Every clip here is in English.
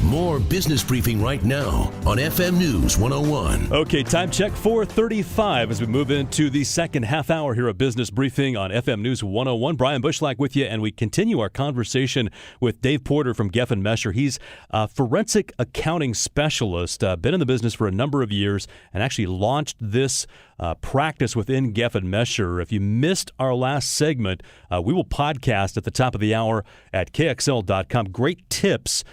More Business Briefing right now on FM News 101. Okay, time check 4:35 as we move into the second half hour here of Business Briefing on FM News 101. Brian Bushlach with you, and we continue our conversation with Dave Porter from Geffen Mesher. He's a forensic accounting specialist, been in the business for a number of years, and actually launched this practice within Geffen Mesher. If you missed our last segment, we will podcast at the top of the hour at KXL.com. Great tips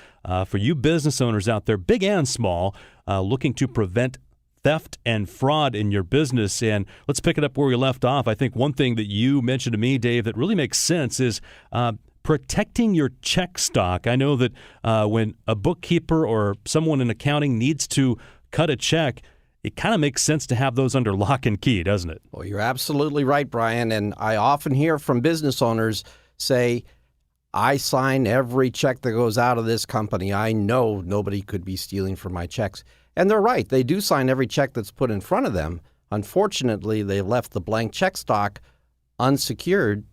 for you business owners out there, big and small, looking to prevent theft and fraud in your business. And let's pick it up where we left off. I think one thing that you mentioned to me, Dave, that really makes sense is protecting your check stock. I know that when a bookkeeper or someone in accounting needs to cut a check, it kind of makes sense to have those under lock and key, doesn't it? Well, you're absolutely right, Brian. And I often hear from business owners say, I sign every check that goes out of this company. I know nobody could be stealing from my checks. And they're right. They do sign every check that's put in front of them. Unfortunately, they left the blank check stock unsecured,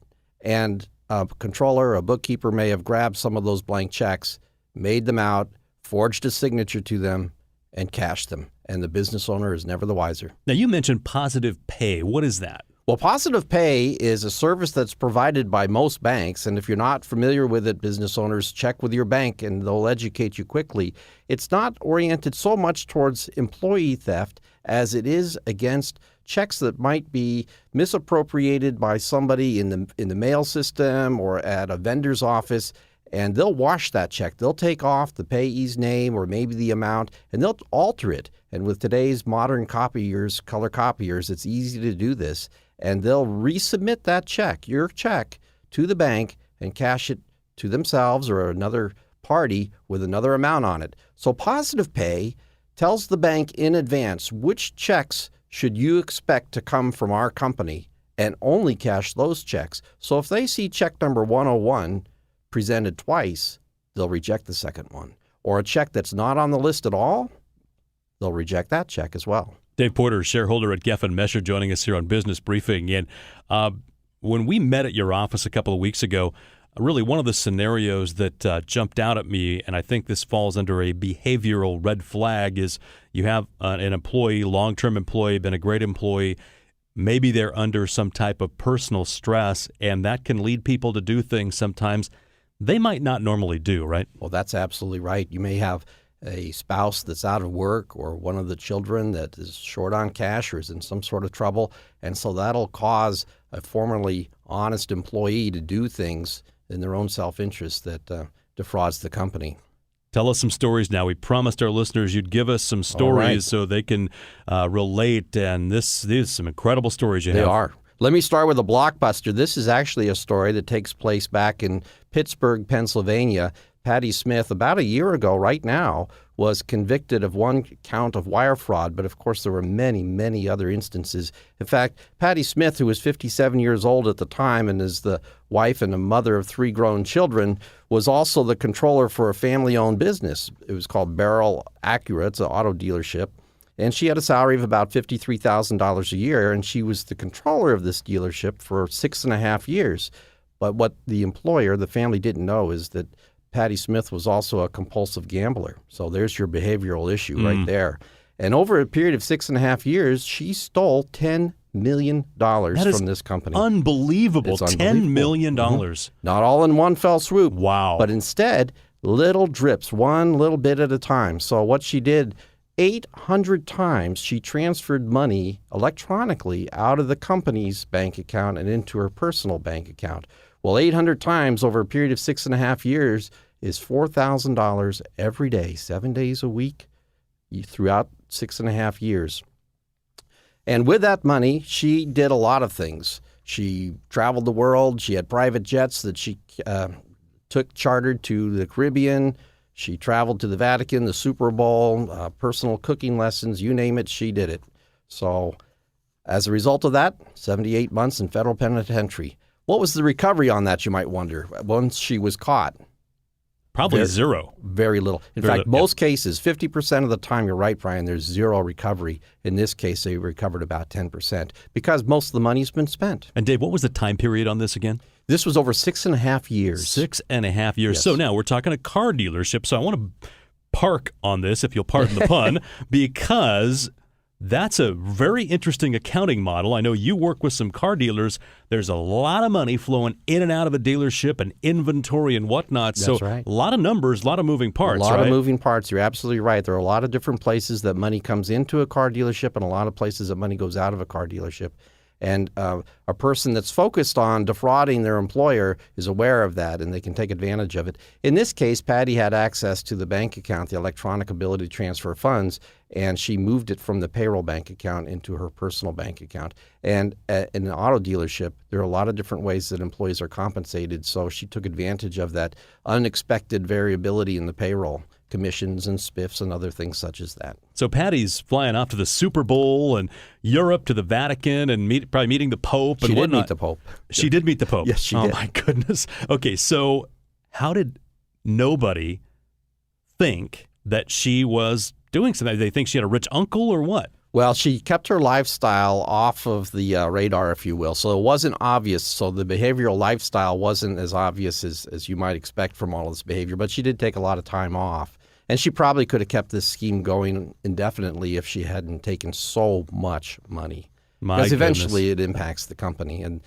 and a controller or a bookkeeper may have grabbed some of those blank checks, made them out, forged a signature to them, and cashed them. And the business owner is never the wiser. Now, you mentioned positive pay. What is that? Well, positive pay is a service that's provided by most banks, and if you're not familiar with it, business owners, check with your bank and they'll educate you quickly. It's not oriented so much towards employee theft as it is against checks that might be misappropriated by somebody in the mail system or at a vendor's office, and they'll wash that check. They'll take off the payee's name or maybe the amount, and they'll alter it. And with today's modern copiers, color copiers, it's easy to do this. And they'll resubmit that check, your check, to the bank and cash it to themselves or another party with another amount on it. So positive pay tells the bank in advance which checks should you expect to come from our company and only cash those checks. So if they see check number 101 presented twice, they'll reject the second one. Or a check that's not on the list at all, they'll reject that check as well. Dave Porter, shareholder at Geffen Mesher, joining us here on Business Briefing. And when we met at your office a couple of weeks ago, really one of the scenarios that jumped out at me, and I think this falls under a behavioral red flag, is you have an employee, long-term employee, been a great employee. Maybe they're under some type of personal stress, and that can lead people to do things sometimes they might not normally do, right? Well, that's absolutely right. You may have a spouse that's out of work or one of the children that is short on cash or is in some sort of trouble. And so that'll cause a formerly honest employee to do things in their own self-interest that defrauds the company. Tell us some stories now. We promised our listeners you'd give us some stories so they can relate. And these some incredible stories you have. They are. Let me start with a blockbuster. This is actually a story that takes place back in Pittsburgh, Pennsylvania. Patty Smith, about a year ago right now, was convicted of one count of wire fraud, but of course there were many, many other instances. In fact, Patty Smith, who was 57 years old at the time and is the wife and a mother of 3 grown children, was also the controller for a family-owned business. It was called Beryl Acura. It's an auto dealership. And she had a salary of about $53,000 a year, and she was the controller of this dealership for 6.5 years. But what the employer, the family, didn't know is that Patty Smith was also a compulsive gambler. So there's your behavioral issue right there. And over a period of 6.5 years, she stole $10 million from this company. Unbelievable. $10 million. Not all in one fell swoop. Wow. But instead, little drips, one little bit at a time. So what she did, 800 times she transferred money electronically out of the company's bank account and into her personal bank account. Well, 800 times over a period of 6.5 years is $4,000 every day, 7 days a week, throughout 6.5 years. And with that money, she did a lot of things. She traveled the world. She had private jets that she took chartered to the Caribbean. She traveled to the Vatican, the Super Bowl, personal cooking lessons, you name it, she did it. So as a result of that, 78 months in federal penitentiary. What was the recovery on that, you might wonder, once she was caught? Probably zero. Very little. In fact, most cases, 50% of the time, you're right, Brian, there's zero recovery. In this case, they recovered about 10% because most of the money's been spent. And Dave, what was the time period on this again? This was over 6.5 years. 6.5 years. Yes. So now we're talking a car dealership. So I want to park on this, if you'll pardon the pun, because that's a very interesting accounting model. I know you work with some car dealers. There's a lot of money flowing in and out of a dealership and inventory and whatnot. That's so right. A lot of numbers, a lot of moving parts, A lot right? of moving parts. You're absolutely right. There are a lot of different places that money comes into a car dealership and a lot of places that money goes out of a car dealership. And a person that's focused on defrauding their employer is aware of that, and they can take advantage of it. In this case, Patty had access to the bank account, the electronic ability to transfer funds, and she moved it from the payroll bank account into her personal bank account. And in an auto dealership, there are a lot of different ways that employees are compensated, so she took advantage of that unexpected variability in the payroll, commissions and spiffs and other things such as that. So Patty's flying off to the Super Bowl and Europe to the Vatican and probably meeting the Pope and She whatnot. did meet the Pope. She did meet the Pope. Yes, she did. Oh, did. my goodness. Okay, so how did nobody think that she was doing something? Did they think she had a rich uncle or what? Well, she kept her lifestyle off of the radar, if you will. So it wasn't obvious. So the behavioral lifestyle wasn't as obvious as you might expect from all this behavior. But she did take a lot of time off. And she probably could have kept this scheme going indefinitely if she hadn't taken so much money. Because eventually it impacts the company. And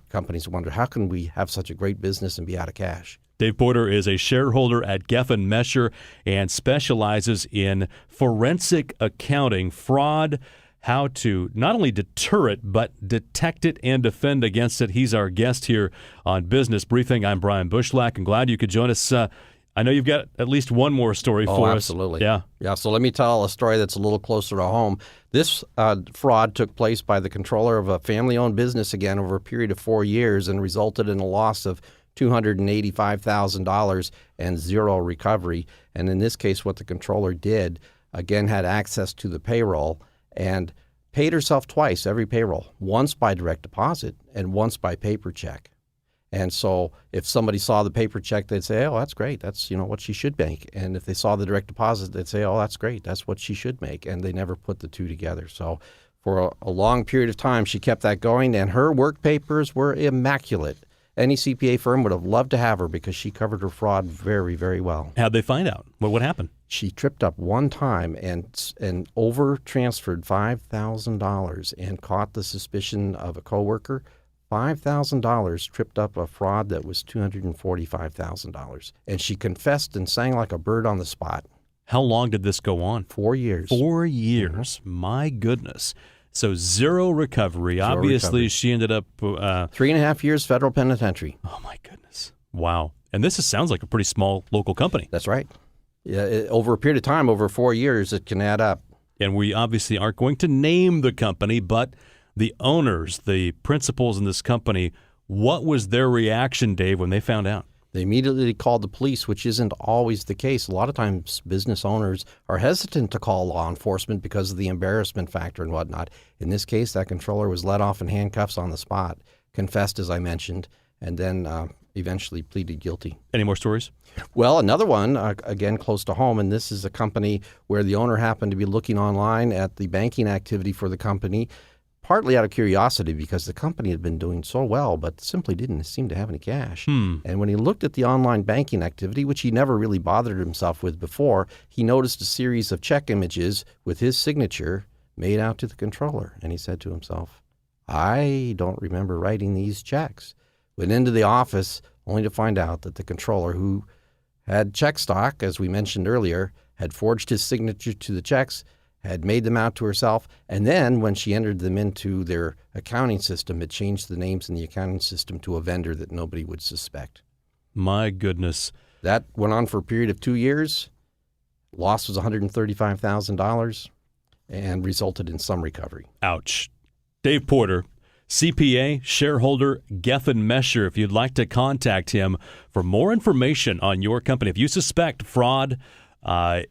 companies wonder, how can we have such a great business and be out of cash? Dave Porter is a shareholder at Geffen Mesher and specializes in forensic accounting, fraud, how to not only deter it, but detect it and defend against it. He's our guest here on Business Briefing. I'm Brian Bushlach, and glad you could join us. I know you've got at least one more story for us. Absolutely. Yeah. Yeah, so let me tell a story that's a little closer to home. This fraud took place by the controller of a family-owned business again over a period of 4 years and resulted in a loss of $285,000 and zero recovery. And in this case, what the controller did, again, had access to the payroll and paid herself twice every payroll, once by direct deposit and once by paper check. And so if somebody saw the paper check, they'd say, oh, that's great. That's, what she should make. And if they saw the direct deposit, they'd say, oh, that's great. That's what she should make. And they never put the two together. So for a long period of time, she kept that going, and her work papers were immaculate. Any CPA firm would have loved to have her because she covered her fraud very, very well. How'd they find out? What happened? She tripped up one time and over-transferred $5,000 and caught the suspicion of a coworker. $5,000 tripped up a fraud that was $245,000. And she confessed and sang like a bird on the spot. How long did this go on? 4 years. 4 years. Mm-hmm. My goodness. So zero recovery. Obviously, recovery. She ended up 3.5 years federal penitentiary. Oh, my goodness. Wow. And this sounds like a pretty small local company. That's right. Yeah, over a period of time, over 4 years, it can add up. And we obviously aren't going to name the company, but the owners, the principals in this company, what was their reaction, Dave, when they found out? They immediately called the police, which isn't always the case. A lot of times business owners are hesitant to call law enforcement because of the embarrassment factor and whatnot. In this case, that controller was let off in handcuffs on the spot, confessed, as I mentioned, and then eventually pleaded guilty. Any more stories? Well, another one, again, close to home, and this is a company where the owner happened to be looking online at the banking activity for the company, partly out of curiosity because the company had been doing so well, but simply didn't seem to have any cash. And when he looked at the online banking activity, which he never really bothered himself with before, he noticed a series of check images with his signature made out to the controller. And he said to himself, I don't remember writing these checks. Went into the office only to find out that the controller, who had check stock, as we mentioned earlier, had forged his signature to the checks, had made them out to herself, and then when she entered them into their accounting system, it changed the names in the accounting system to a vendor that nobody would suspect. My goodness. That went on for a period of 2 years. Loss was $135,000 and resulted in some recovery. Ouch. Dave Porter, CPA, shareholder, Geffen Mesher. If you'd like to contact him for more information on your company, if you suspect fraud,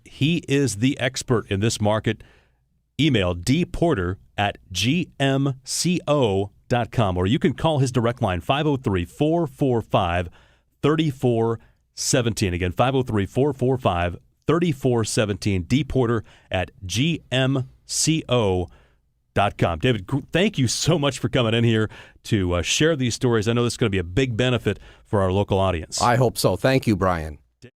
he is the expert in this market. Email dporter@gmco.com, or you can call his direct line, 503-445-3417. Again, 503-445-3417, dporter@gmco.com. David, thank you so much for coming in here to share these stories. I know this is going to be a big benefit for our local audience. I hope so. Thank you, Brian.